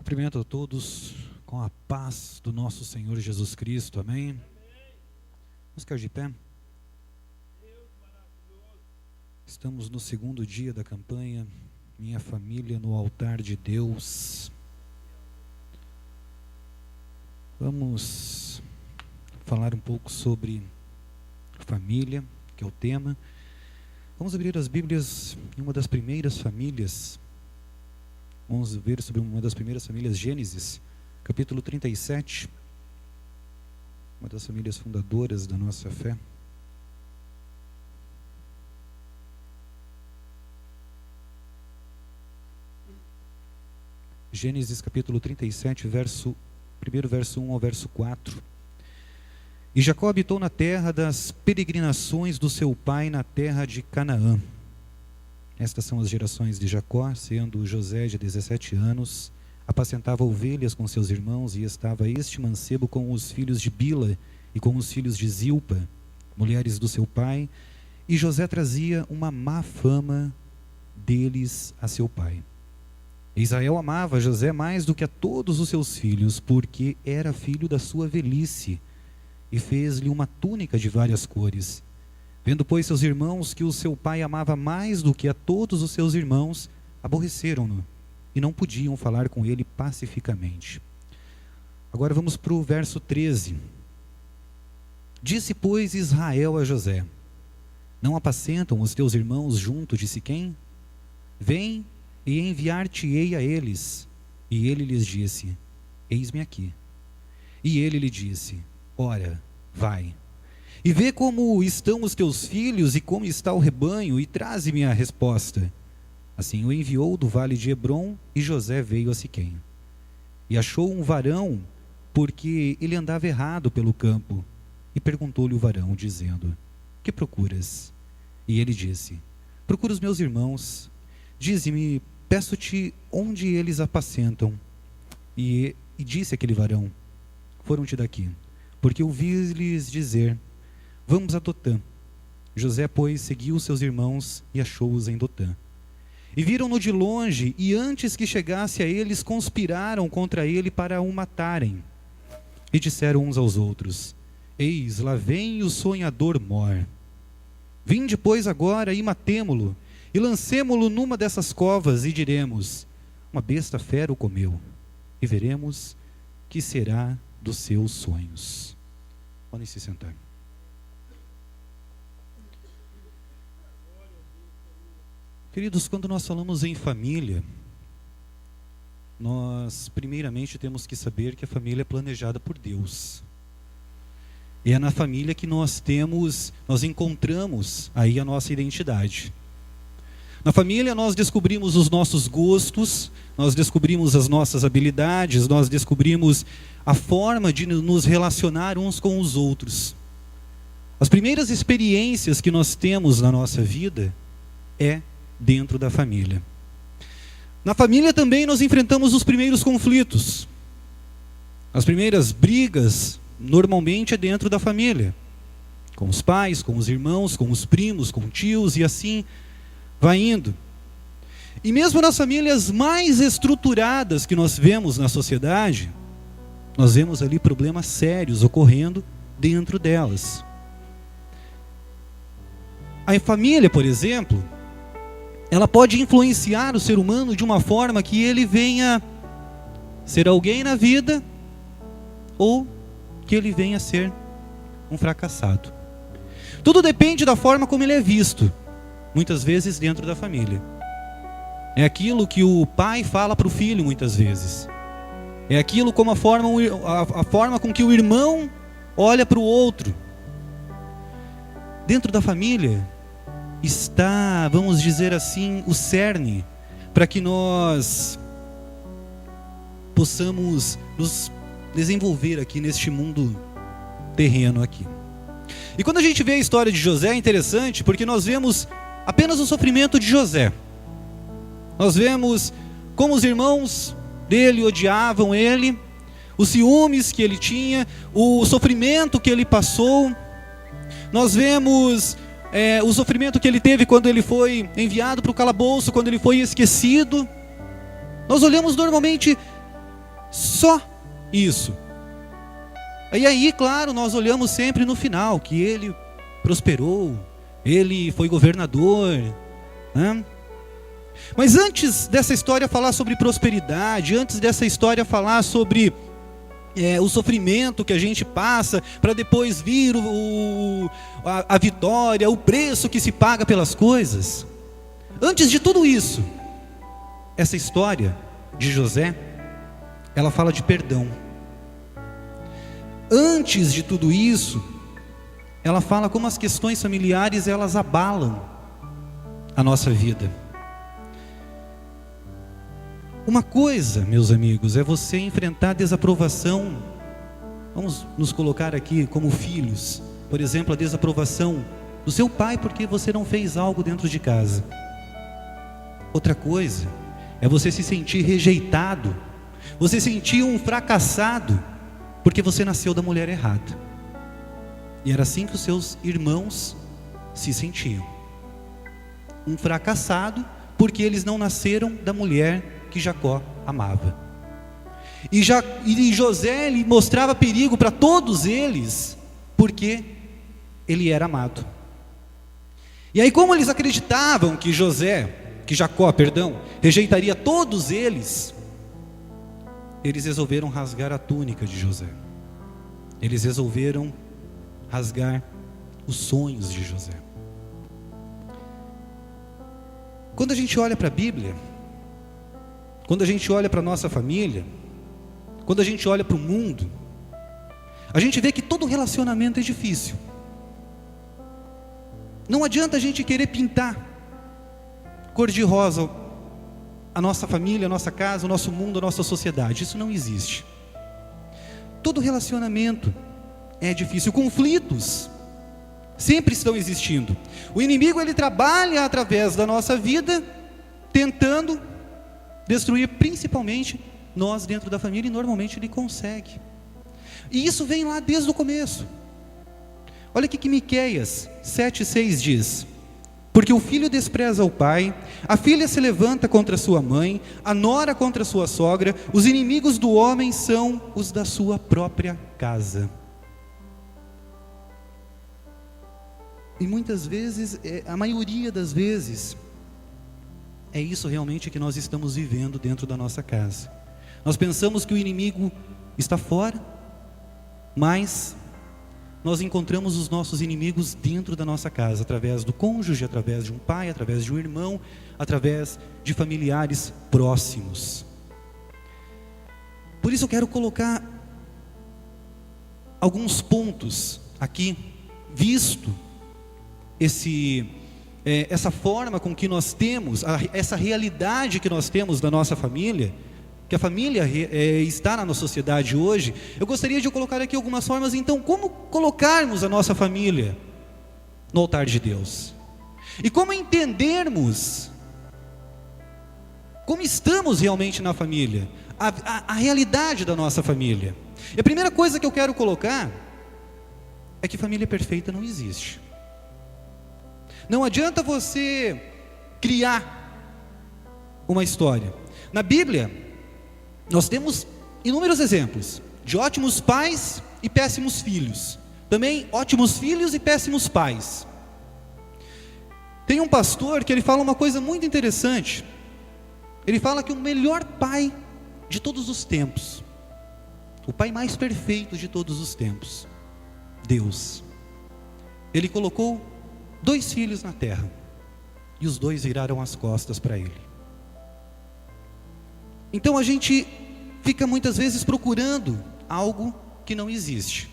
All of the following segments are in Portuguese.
Cumprimento a todos com a paz do nosso Senhor Jesus Cristo, amém? Vamos ficar de pé? Estamos no segundo dia da campanha, Minha Família no Altar de Deus. Vamos falar um pouco sobre família, que é o tema. Vamos abrir as Bíblias em uma das primeiras famílias. Vamos ver sobre uma das primeiras famílias, Gênesis, capítulo 37. Uma das famílias fundadoras da nossa fé. Gênesis capítulo 37, primeiro verso 1 ao verso 4. E Jacó habitou na terra das peregrinações do seu pai, na terra de Canaã. Estas são as gerações de Jacó, sendo José de 17 anos, apacentava ovelhas com seus irmãos, e estava este mancebo com os filhos de Bila e com os filhos de Zilpa, mulheres do seu pai, e José trazia uma má fama deles a seu pai. Israel amava José mais do que a todos os seus filhos, porque era filho da sua velhice, e fez-lhe uma túnica de várias cores. Vendo, pois, seus irmãos que o seu pai amava mais do que a todos os seus irmãos, aborreceram-no, e não podiam falar com ele pacificamente. Agora vamos para o verso 13. Disse, pois, Israel a José: não apacentam os teus irmãos junto de Siquém? Vem e enviar-te-ei a eles. E ele lhes disse: eis-me aqui. E ele lhe disse: ora, vai. E vê como estão os teus filhos e como está o rebanho, e traze-me a resposta. Assim o enviou do vale de Hebrom, e José veio a Siquém. E achou um varão, porque ele andava errado pelo campo. E perguntou-lhe o varão, dizendo: que procuras? E ele disse: procuro os meus irmãos. Dize-me, peço-te, onde eles apacentam. E disse aquele varão: foram-te daqui, porque ouvi-lhes dizer: vamos a Dotã. José, pois, seguiu seus irmãos e achou-os em Dotã. E viram-no de longe, e antes que chegasse a eles, conspiraram contra ele para o matarem. E disseram uns aos outros: eis, lá vem o sonhador Mor. Vinde, pois, agora e matemo-lo, e lancemo-lo numa dessas covas, e diremos: uma besta fera o comeu, e veremos que será dos seus sonhos. Podem se sentar. Queridos, quando nós falamos em família, nós primeiramente temos que saber que a família é planejada por Deus. E é na família que nós encontramos aí a nossa identidade. Na família nós descobrimos os nossos gostos, nós descobrimos as nossas habilidades, nós descobrimos a forma de nos relacionar uns com os outros. As primeiras experiências que nós temos na nossa vida é dentro da família. Na família também nós enfrentamos os primeiros conflitos. As primeiras brigas normalmente é dentro da família. Com os pais, com os irmãos, com os primos, com tios, e assim vai indo. E mesmo nas famílias mais estruturadas que nós vemos na sociedade, nós vemos ali problemas sérios ocorrendo dentro delas. A família, por exemplo, ela pode influenciar o ser humano de uma forma que ele venha ser alguém na vida, ou que ele venha ser um fracassado. Tudo depende da forma como ele é visto, muitas vezes dentro da família. É aquilo que o pai fala para o filho muitas vezes. É aquilo como a forma com que o irmão olha para o outro. Dentro da família está, vamos dizer assim, o cerne para que nós possamos nos desenvolver aqui neste mundo terreno aqui. E quando a gente vê a história de José é interessante, porque nós vemos apenas o sofrimento de José. Nós vemos como os irmãos dele odiavam ele, os ciúmes que ele tinha, o sofrimento que ele passou. Nós vemos o sofrimento que ele teve quando ele foi enviado para o calabouço, quando ele foi esquecido. Nós olhamos normalmente Só isso. E aí, claro, nós olhamos sempre no final, que ele prosperou, ele foi governador, né? Mas antes dessa história falar sobre prosperidade, antes dessa história falar sobre o sofrimento que a gente passa, para depois vir a vitória, o preço que se paga pelas coisas, antes de tudo isso, essa história de José, ela fala de perdão. Antes de tudo isso, ela fala como as questões familiares, elas abalam a nossa vida. Uma coisa, meus amigos, é você enfrentar a desaprovação. Vamos nos colocar aqui como filhos. Por exemplo, a desaprovação do seu pai porque você não fez algo dentro de casa. Outra coisa é você se sentir rejeitado, você sentir um fracassado porque você nasceu da mulher errada. E era assim que os seus irmãos se sentiam. Um fracassado porque eles não nasceram da mulher que Jacó amava. E José, ele mostrava perigo para todos eles, porque ele era amado. E aí, como eles acreditavam que Jacó, rejeitaria todos eles, eles resolveram rasgar a túnica de José. Eles resolveram rasgar os sonhos de José. Quando a gente olha para a Bíblia, quando a gente olha para a nossa família, quando a gente olha para o mundo, a gente vê que todo relacionamento é difícil. Não adianta a gente querer pintar cor de rosa a nossa família, a nossa casa, o nosso mundo, a nossa sociedade. Isso não existe. Todo relacionamento é difícil. Conflitos sempre estão existindo. O inimigo, ele trabalha através da nossa vida, tentando destruir principalmente nós dentro da família, e normalmente ele consegue. E isso vem lá desde o começo. Olha o que Miqueias 7,6 diz: porque o filho despreza o pai, a filha se levanta contra sua mãe, a nora contra sua sogra, os inimigos do homem são os da sua própria casa. E muitas vezes, a maioria das vezes, é isso realmente que nós estamos vivendo dentro da nossa casa. Nós pensamos que o inimigo está fora, mas nós encontramos os nossos inimigos dentro da nossa casa, através do cônjuge, através de um pai, através de um irmão, através de familiares próximos. Por isso eu quero colocar alguns pontos aqui, visto essa forma com que nós temos, essa realidade que nós temos da nossa família, que a família está na nossa sociedade hoje. Eu gostaria de colocar aqui algumas formas. Então, como colocarmos a nossa família no altar de Deus? E como entendermos como estamos realmente na família, a realidade da nossa família. E a primeira coisa que eu quero colocar é que família perfeita não existe. Não adianta você criar uma história. Na Bíblia, nós temos inúmeros exemplos de ótimos pais e péssimos filhos. Também ótimos filhos e péssimos pais. Tem um pastor que ele fala uma coisa muito interessante. Ele fala que o melhor pai de todos os tempos, o pai mais perfeito de todos os tempos, Deus, ele colocou 2 filhos na terra, e os 2 viraram as costas para ele. Então a gente fica muitas vezes procurando algo que não existe.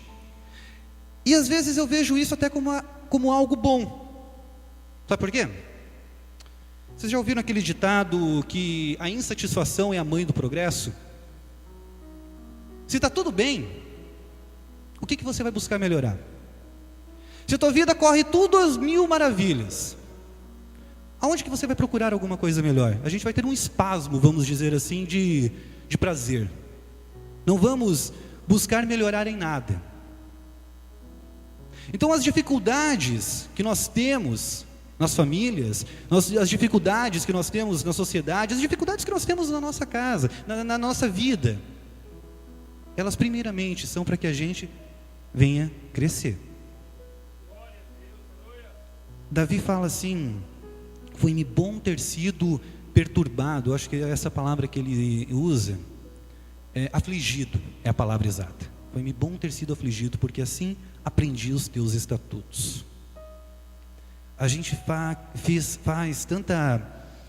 E às vezes eu vejo isso até como algo bom. Sabe por quê? Vocês já ouviram aquele ditado que a insatisfação é a mãe do progresso? Se está tudo bem, o que você vai buscar melhorar? Se a tua vida corre tudo às mil maravilhas, aonde que você vai procurar alguma coisa melhor? A gente vai ter um espasmo, vamos dizer assim, de prazer. Não vamos buscar melhorar em nada. Então as dificuldades que nós temos nas famílias, as dificuldades que nós temos na sociedade, as dificuldades que nós temos na nossa casa, na nossa vida, elas primeiramente são para que a gente venha crescer. Davi fala assim: foi-me bom ter sido perturbado. Eu acho que é essa palavra que ele usa, afligido é a palavra exata. Foi-me bom ter sido afligido, porque assim aprendi os teus estatutos. A gente faz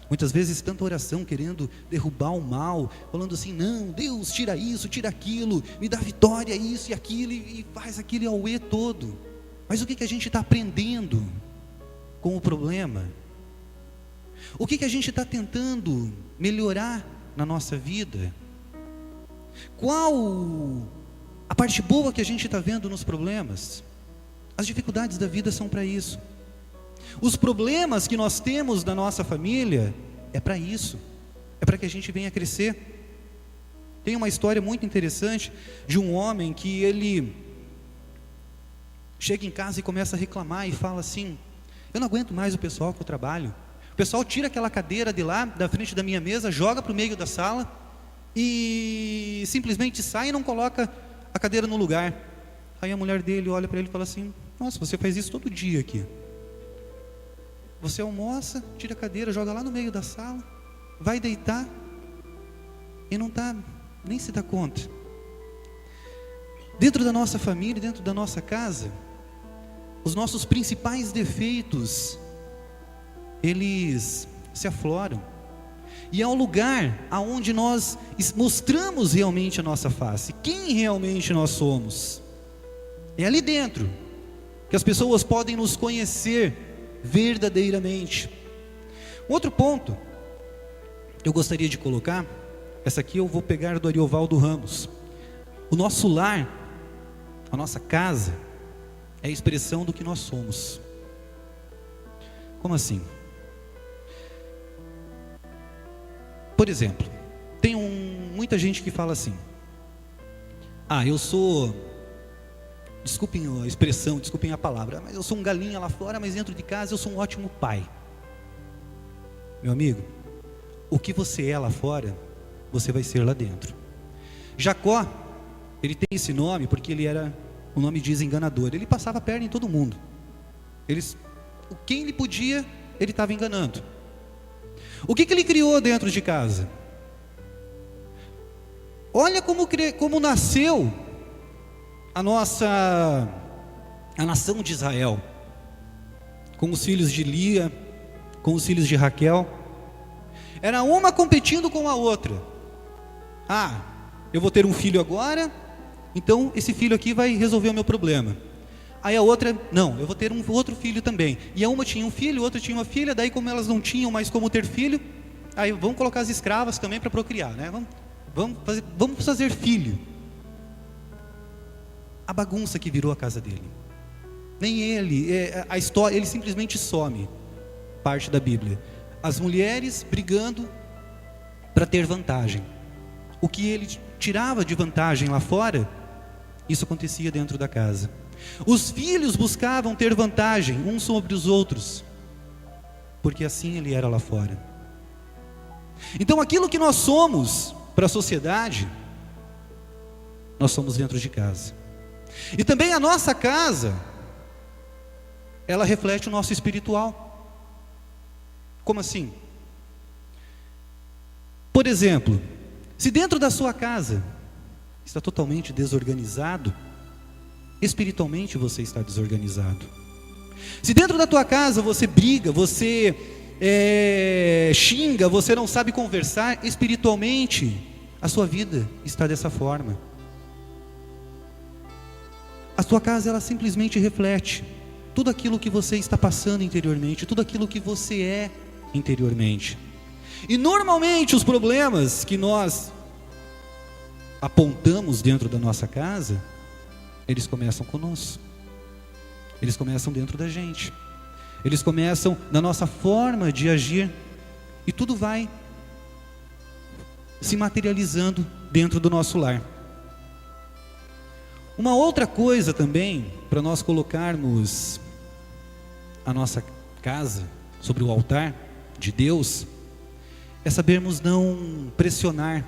muitas vezes tanta oração querendo derrubar o mal, falando assim: não, Deus, tira isso, tira aquilo, me dá vitória, isso e aquilo, e faz aquele auê todo. Mas o que a gente está aprendendo com o problema? O que a gente está tentando melhorar na nossa vida? Qual a parte boa que a gente está vendo nos problemas? As dificuldades da vida são para isso. Os problemas que nós temos na nossa família é para isso, é para que a gente venha crescer. Tem uma história muito interessante de um homem que ele chega em casa e começa a reclamar e fala assim: eu não aguento mais o pessoal que eu trabalho. O pessoal tira aquela cadeira de lá, da frente da minha mesa, joga para o meio da sala e simplesmente sai e não coloca a cadeira no lugar. Aí a mulher dele olha para ele e fala assim: nossa, você faz isso todo dia aqui. Você almoça, tira a cadeira, joga lá no meio da sala, vai deitar e nem se dá conta. Dentro da nossa família, dentro da nossa casa, os nossos principais defeitos, eles se afloram. E é um lugar aonde nós mostramos realmente a nossa face, quem realmente nós somos. É ali dentro que as pessoas podem nos conhecer verdadeiramente. Outro ponto que eu gostaria de colocar, essa aqui eu vou pegar do Ariovaldo Ramos. O nosso lar, a nossa casa, é a expressão do que nós somos. Como assim? Por exemplo, tem muita gente que fala assim: eu sou, desculpem a expressão, desculpem a palavra, mas eu sou um galinha lá fora, mas dentro de casa eu sou um ótimo pai. Meu amigo, o que você é lá fora, você vai ser lá dentro. Jacó, ele tem esse nome porque ele era, o nome diz, enganador. Ele passava a perna em todo mundo. Quem ele podia, ele estava enganando. O que ele criou dentro de casa? Olha como nasceu a nação de Israel, com os filhos de Lia, com os filhos de Raquel. Era uma competindo com a outra. Eu vou ter um filho agora, então esse filho aqui vai resolver o meu problema. Aí a outra, não, eu vou ter um outro filho também. E a uma tinha um filho, a outra tinha uma filha. Daí, como elas não tinham mais como ter filho, aí vamos colocar as escravas também para procriar, né? Vamos fazer filho. A bagunça que virou a casa dele. Nem ele, a história, ele simplesmente some. Parte da Bíblia. As mulheres brigando para ter vantagem. O que ele tirava de vantagem lá fora, isso acontecia dentro da casa. Os filhos buscavam ter vantagem uns sobre os outros, porque assim ele era lá fora. Então aquilo que nós somos para a sociedade, nós somos dentro de casa. E também a nossa casa, ela reflete o nosso espiritual. Como assim? Por exemplo, se dentro da sua casa está totalmente desorganizado, espiritualmente você está desorganizado. Se dentro da tua casa você briga, você xinga, você não sabe conversar, espiritualmente a sua vida está dessa forma. A tua casa, ela simplesmente reflete tudo aquilo que você está passando interiormente, tudo aquilo que você é interiormente. E normalmente os problemas que nós apontamos dentro da nossa casa, eles começam conosco. Eles começam dentro da gente. Eles começam na nossa forma de agir. E tudo vai se materializando dentro do nosso lar. Uma outra coisa também, para nós colocarmos a nossa casa sobre o altar de Deus, é sabermos não pressionar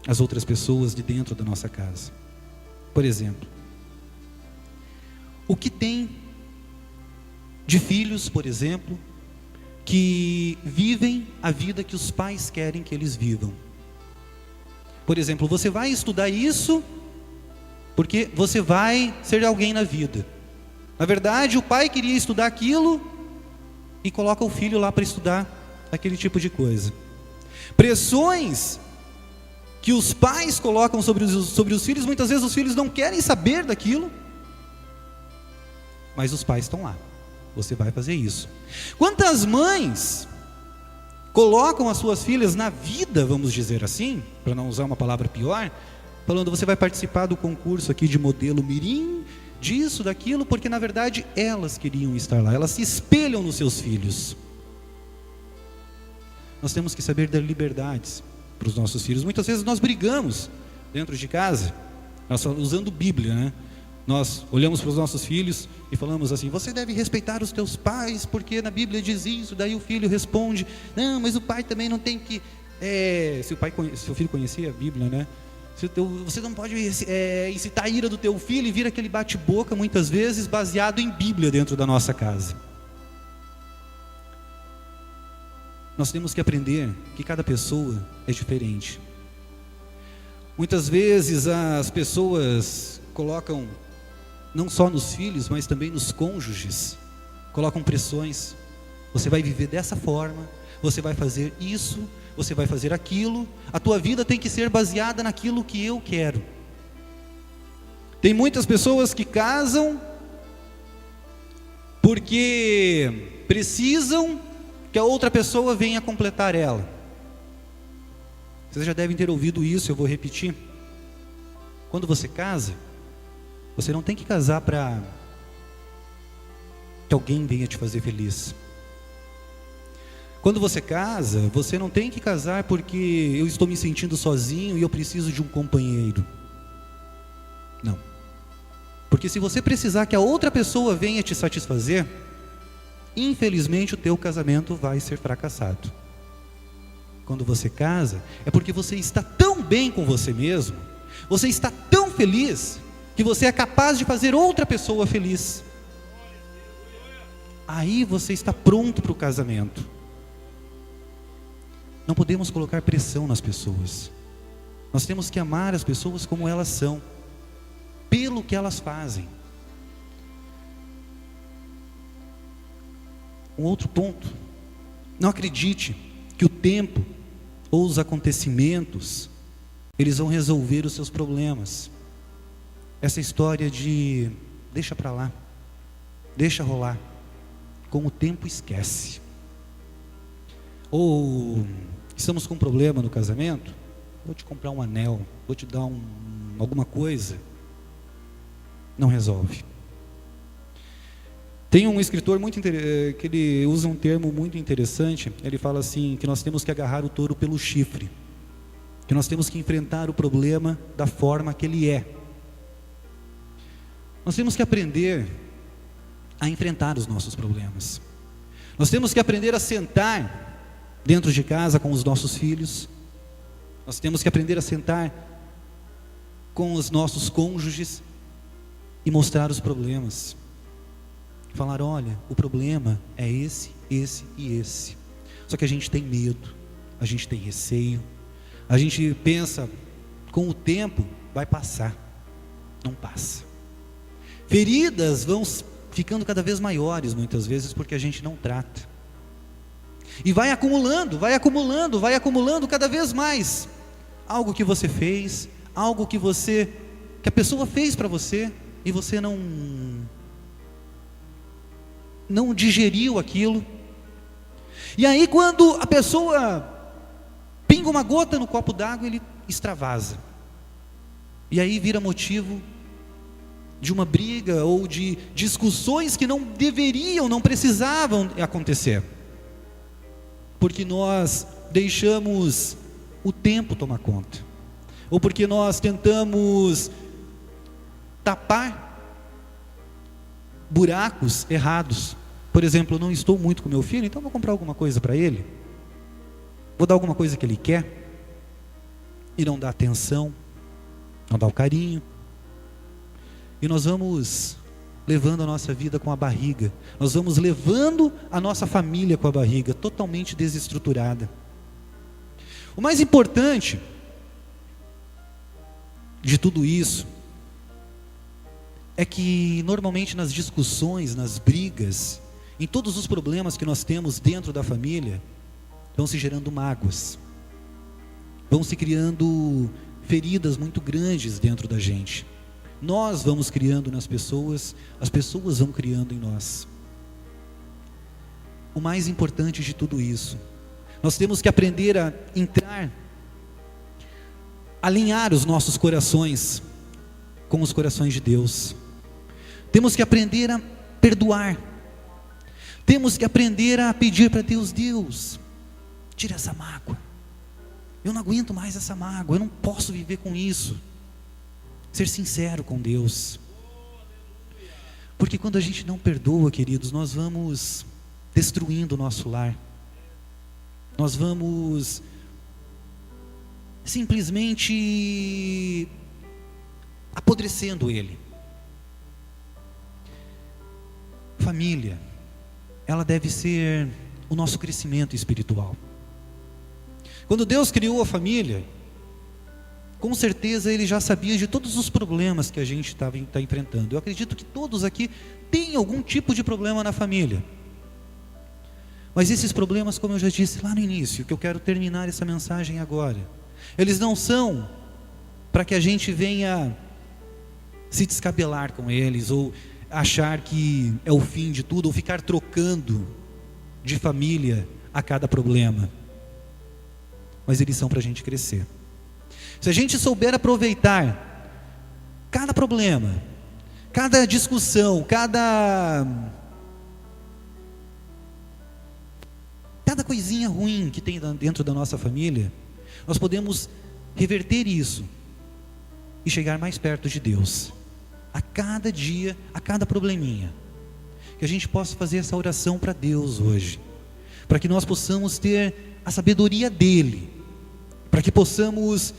as outras pessoas de dentro da nossa casa. Por exemplo, o que tem de filhos, por exemplo, que vivem a vida que os pais querem que eles vivam. Por exemplo, você vai estudar isso porque você vai ser alguém na vida. Na verdade, o pai queria estudar aquilo e coloca o filho lá para estudar aquele tipo de coisa. Pressões que os pais colocam sobre os filhos, muitas vezes os filhos não querem saber daquilo, mas os pais estão lá. Você vai fazer isso. Quantas mães colocam as suas filhas na vida, vamos dizer assim, para não usar uma palavra pior, falando, você vai participar do concurso aqui de modelo mirim, disso, daquilo, porque na verdade elas queriam estar lá, elas se espelham nos seus filhos. Nós temos que saber dar liberdades para os nossos filhos. Muitas vezes nós brigamos dentro de casa, nós usando Bíblia, né? Nós olhamos para os nossos filhos e falamos assim, você deve respeitar os teus pais, porque na Bíblia diz isso. Daí o filho responde, não, mas o pai também não tem que... Se o filho conhecia a Bíblia, né? Você não pode incitar a ira do teu filho e vir aquele bate-boca, muitas vezes, baseado em Bíblia dentro da nossa casa. Nós temos que aprender que cada pessoa é diferente. Muitas vezes as pessoas colocam, não só nos filhos, mas também nos cônjuges, colocam pressões. Você vai viver dessa forma, você vai fazer isso, você vai fazer aquilo, a tua vida tem que ser baseada naquilo que eu quero. Tem muitas pessoas que casam porque precisam que a outra pessoa venha completar ela. Vocês já devem ter ouvido isso, eu vou repetir. Quando você casa, você não tem que casar para que alguém venha te fazer feliz. Quando você casa, você não tem que casar porque eu estou me sentindo sozinho e eu preciso de um companheiro. Não. Porque se você precisar que a outra pessoa venha te satisfazer, infelizmente o teu casamento vai ser fracassado. Quando você casa, é porque você está tão bem com você mesmo, você está tão feliz, que você é capaz de fazer outra pessoa feliz. Aí você está pronto para o casamento. Não podemos colocar pressão nas pessoas. Nós temos que amar as pessoas como elas são, pelo que elas fazem. Um outro ponto, não acredite que o tempo ou os acontecimentos, eles vão resolver os seus problemas. Essa história de deixa para lá, deixa rolar, com o tempo esquece. Ou estamos com um problema no casamento, vou te comprar um anel, vou te dar alguma coisa, não resolve. Tem um escritor que ele usa um termo muito interessante, ele fala assim, que nós temos que agarrar o touro pelo chifre, que nós temos que enfrentar o problema da forma que ele é. Nós temos que aprender a enfrentar os nossos problemas. Nós temos que aprender a sentar dentro de casa com os nossos filhos. Nós temos que aprender a sentar com os nossos cônjuges e mostrar os problemas. Falar, olha, o problema é esse, esse e esse. Só que a gente tem medo, a gente tem receio, a gente pensa, com o tempo vai passar. Não passa. Feridas vão ficando cada vez maiores, muitas vezes, porque a gente não trata. E vai acumulando, vai acumulando, vai acumulando cada vez mais. Algo que você fez, algo que a pessoa fez para você, e você não digeriu aquilo. E aí quando a pessoa pinga uma gota no copo d'água, ele extravasa. E aí vira motivo de uma briga ou de discussões que não deveriam, não precisavam acontecer. Porque nós deixamos o tempo tomar conta. Ou porque nós tentamos tapar buracos errados. Por exemplo, eu não estou muito com meu filho, então vou comprar alguma coisa para ele. Vou dar alguma coisa que ele quer. e não dá atenção, não dá o carinho. E nós vamos levando a nossa vida com a barriga, nós vamos levando a nossa família com a barriga totalmente desestruturada. O mais importante de tudo isso é que normalmente nas discussões, nas brigas, em todos os problemas que nós temos dentro da família, vão se gerando mágoas, vão se criando feridas muito grandes dentro da gente. Nós vamos criando nas pessoas, as pessoas vão criando em nós. O mais importante de tudo isso, nós temos que aprender a entrar, alinhar os nossos corações com os corações de Deus. Temos que aprender a perdoar. Temos que aprender a pedir para Deus: Deus, tira essa mágoa. Eu não aguento mais essa mágoa, eu não posso viver com isso. Ser sincero com Deus. Porque quando a gente não perdoa, queridos, nós vamos destruindo o nosso lar. Nós vamos simplesmente apodrecendo ele. Família, ela deve ser o nosso crescimento espiritual. Quando Deus criou a família, com certeza Ele já sabia de todos os problemas que a gente está enfrentando. Eu acredito que todos aqui têm algum tipo de problema na família. Mas esses problemas, como eu já disse lá no início, que eu quero terminar essa mensagem agora, eles não são para que a gente venha se descabelar com eles, ou achar que é o fim de tudo, ou ficar trocando de família a cada problema. Mas eles são para a gente crescer. Se a gente souber aproveitar cada problema, cada discussão, cada coisinha ruim que tem dentro da nossa família, nós podemos reverter isso e chegar mais perto de Deus. A cada dia, a cada probleminha, que a gente possa fazer essa oração para Deus hoje, para que nós possamos ter a sabedoria dEle, para que possamos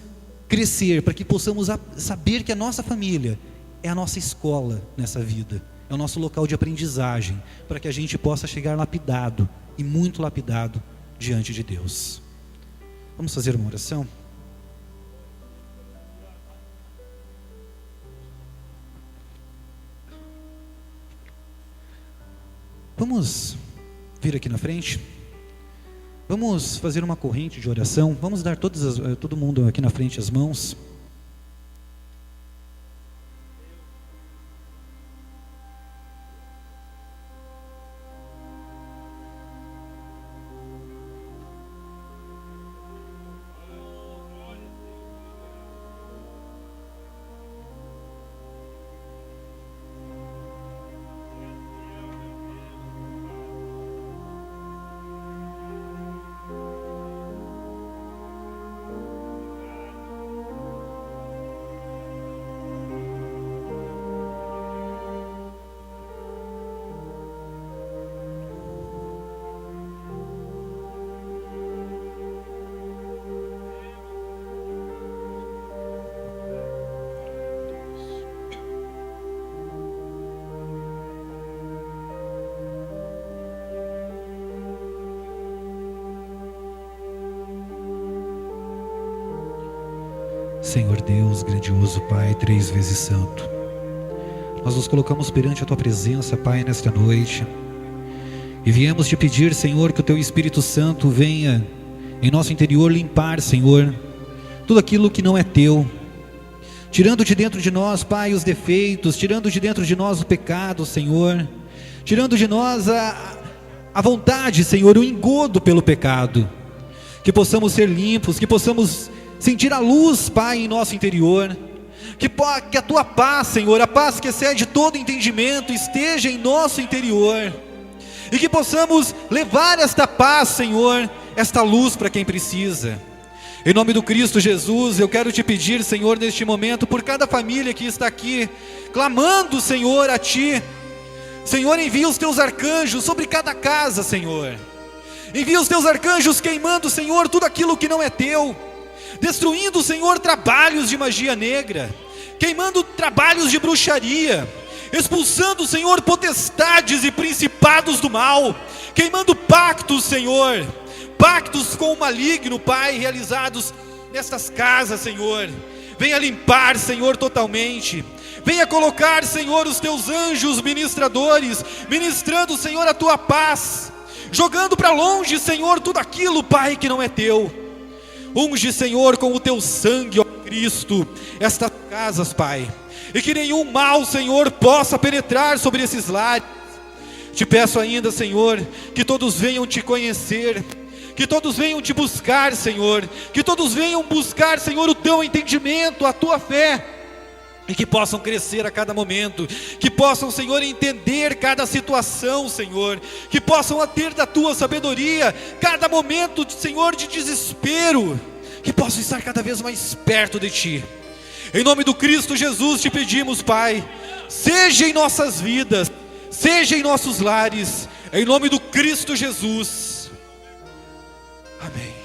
crescer, para que possamos saber que a nossa família é a nossa escola nessa vida, é o nosso local de aprendizagem, para que a gente possa chegar lapidado, e muito lapidado, diante de Deus. Vamos fazer uma oração? Vamos vir aqui na frente. Vamos fazer uma corrente de oração. Vamos dar todo mundo aqui na frente as mãos. Senhor Deus, grandioso Pai, 3 vezes santo, nós nos colocamos perante a Tua presença, Pai, nesta noite, e viemos te pedir, Senhor, que o Teu Espírito Santo venha em nosso interior limpar, Senhor, tudo aquilo que não é Teu, tirando de dentro de nós, Pai, os defeitos, tirando de dentro de nós o pecado, Senhor, tirando de nós a vontade, Senhor, o engodo pelo pecado, que possamos ser limpos, que possamos sentir a luz, Pai, em nosso interior, que a Tua paz, Senhor, a paz que excede todo entendimento, esteja em nosso interior, e que possamos levar esta paz, Senhor, esta luz para quem precisa. Em nome do Cristo Jesus, eu quero te pedir, Senhor, neste momento, por cada família que está aqui, clamando, Senhor, a Ti. Senhor, envia os Teus arcanjos sobre cada casa, Senhor. Envia os Teus arcanjos queimando, Senhor, tudo aquilo que não é Teu. destruindo, Senhor, trabalhos de magia negra, queimando trabalhos de bruxaria, expulsando, Senhor, potestades e principados do mal, queimando pactos, Senhor, pactos com o maligno, Pai, realizados nestas casas, Senhor. Venha limpar, Senhor, totalmente. Venha colocar, Senhor, os teus anjos ministradores, ministrando, Senhor, a tua paz, jogando para longe, Senhor, tudo aquilo, Pai, que não é teu. Unge, Senhor, com o teu sangue, ó Cristo, estas casas, Pai, e que nenhum mal, Senhor, possa penetrar sobre esses lares. Te peço ainda, Senhor, que todos venham te conhecer, que todos venham te buscar, Senhor, que todos venham buscar, Senhor, o teu entendimento, a tua fé, e que possam crescer a cada momento, que possam, Senhor, entender cada situação, Senhor, que possam ter da tua sabedoria cada momento, Senhor, de desespero, que possam estar cada vez mais perto de ti. Em nome do Cristo Jesus te pedimos, Pai, seja em nossas vidas, seja em nossos lares, em nome do Cristo Jesus. Amém.